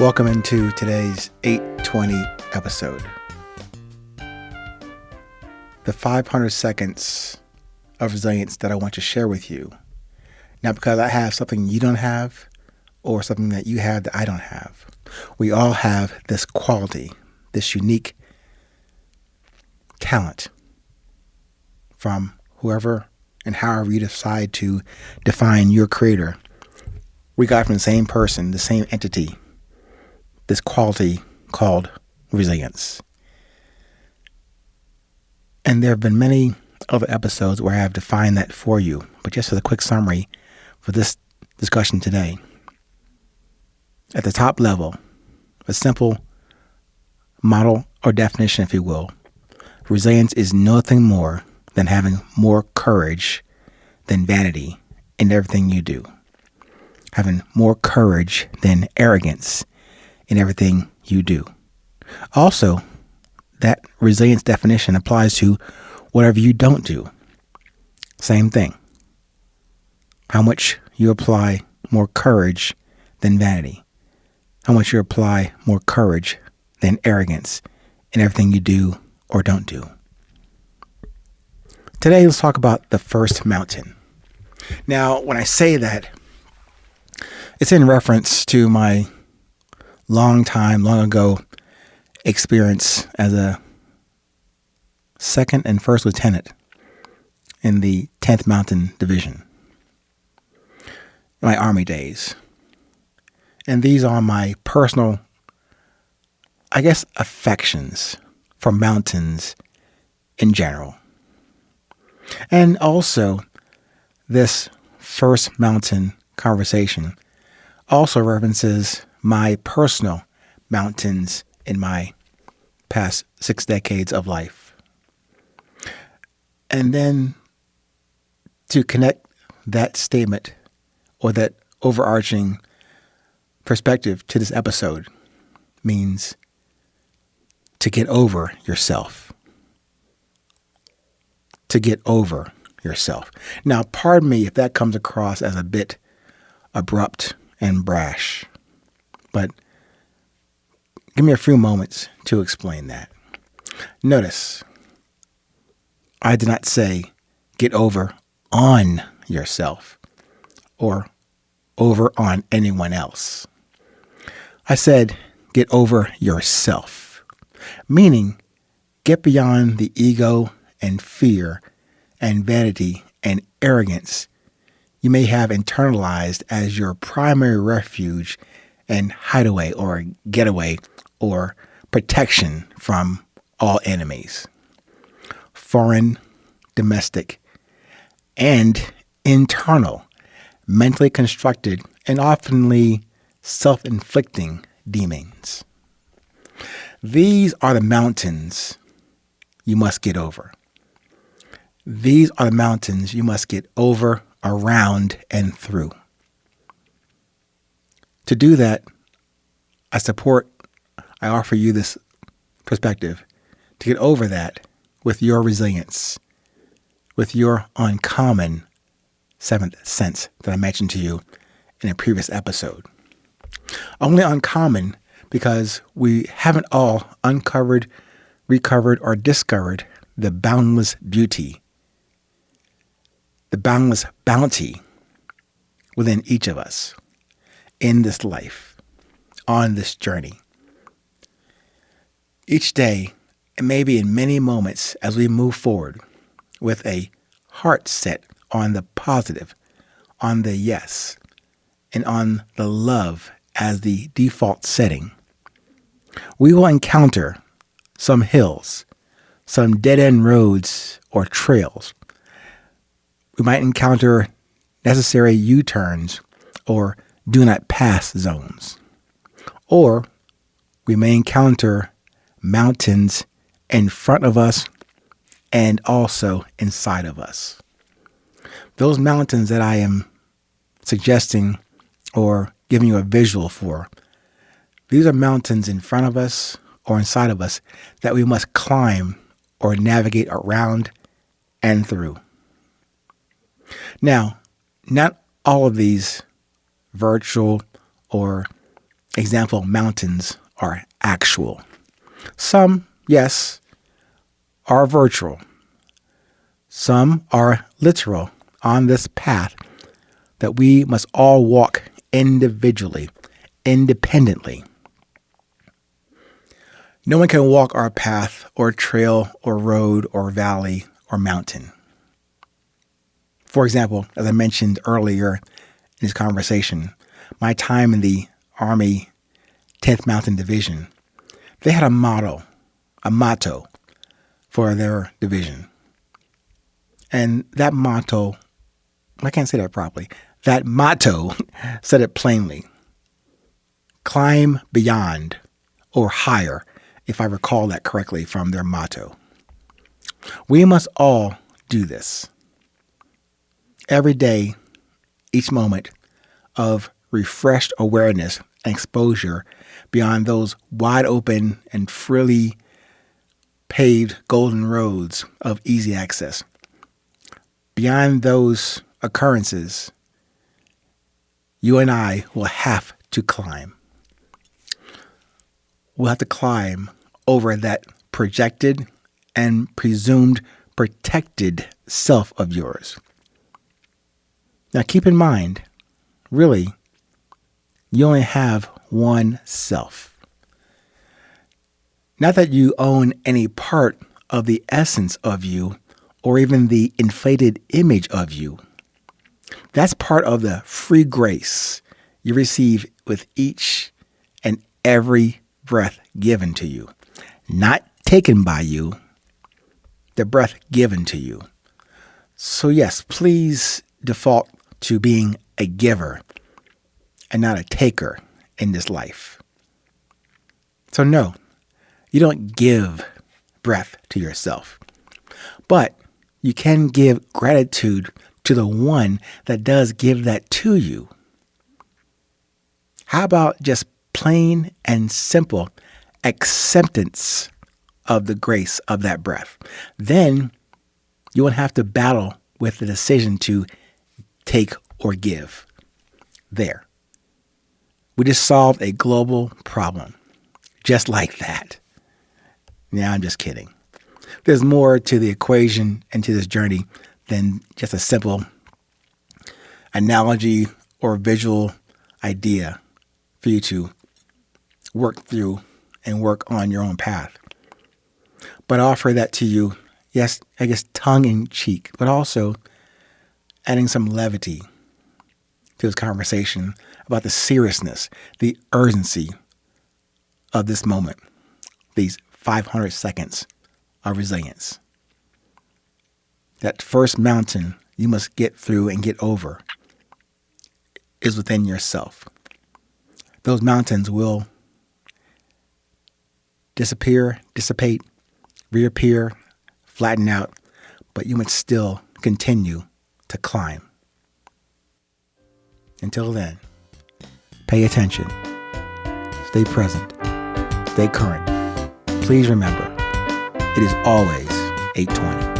Welcome into today's 820 episode. The 500 seconds of resilience that I want to share with you. Not because I have something you don't have or something that you have that I don't have. We all have this quality, this unique talent from whoever and however you decide to define your creator. We got from the same person, the same entity, this quality called resilience. And there have been many other episodes where I have defined that for you. But just as a quick summary for this discussion today, at the top level, a simple model or definition, if you will, resilience is nothing more than having more courage than vanity in everything you do. Having more courage than arrogance in everything you do. Also, that resilience definition applies to whatever you don't do. Same thing. How much you apply more courage than vanity. How much you apply more courage than arrogance in everything you do or don't do. Today, let's talk about the first mountain. Now, when I say that, it's in reference to my long ago experience as a second and first lieutenant in the 10th Mountain Division. In my Army days. And these are my personal, affections for mountains in general. And also, this first mountain conversation also references my personal mountains in my past 6 decades of life. And then to connect that statement or that overarching perspective to this episode means to get over yourself. To get over yourself. Now, pardon me if that comes across as a bit abrupt and brash, but give me a few moments to explain that. Notice, I did not say get over on yourself or over on anyone else. I said get over yourself, meaning get beyond the ego and fear and vanity and arrogance you may have internalized as your primary refuge and hideaway or getaway or protection from all enemies, foreign, domestic, and internal, mentally constructed and oftenly self-inflicting demons. These are the mountains you must get over. These are the mountains you must get over, around, and through. To do that, I offer you this perspective to get over that with your resilience, with your uncommon seventh sense that I mentioned to you in a previous episode. Only uncommon because we haven't all uncovered, recovered, or discovered the boundless beauty, the boundless bounty within each of us in this life, on this journey. Each day, and maybe in many moments as we move forward with a heart set on the positive, on the yes, and on the love as the default setting, we will encounter some hills, some dead-end roads or trails. We might encounter necessary U-turns or do not pass zones. Or we may encounter mountains in front of us and also inside of us. Those mountains that I am suggesting or giving you a visual for, these are mountains in front of us or inside of us that we must climb or navigate around and through. Now, not all of these virtual or Example, mountains are actual. Some, yes, are virtual. Some are literal on this path that we must all walk individually, independently. No one can walk our path or trail or road or valley or mountain. For example, as I mentioned earlier in this conversation, my time in the Army 10th Mountain Division, they had a motto for their division. And that motto, I can't say that properly, that motto said it plainly: climb beyond or higher, if I recall that correctly from their motto. We must all do this. Every day, each moment of refreshed awareness and exposure beyond those wide open and freely paved golden roads of easy access. Beyond those occurrences, you and I will have to climb. We'll have to climb over that projected and presumed protected self of yours. Now keep in mind, really, you only have one self. Not that you own any part of the essence of you or even the inflated image of you. That's part of the free grace you receive with each and every breath given to you. Not taken by you, the breath given to you. So yes, please default to being a giver and not a taker in this life. So no, you don't give breath to yourself, but you can give gratitude to the one that does give that to you. How about just plain and simple acceptance of the grace of that breath? Then you won't have to battle with the decision to take or give. There. We just solved a global problem. Just like that. Now I'm just kidding. There's more to the equation and to this journey than just a simple analogy or visual idea for you to work through and work on your own path. But I offer that to you, yes, I guess tongue in cheek, but also adding some levity to this conversation about the seriousness, the urgency of this moment, these 500 seconds of resilience. That first mountain you must get through and get over is within yourself. Those mountains will disappear, dissipate, reappear, flatten out, but you must still continue to climb. Until then, pay attention, stay present, stay current. Please remember, it is always 8:20.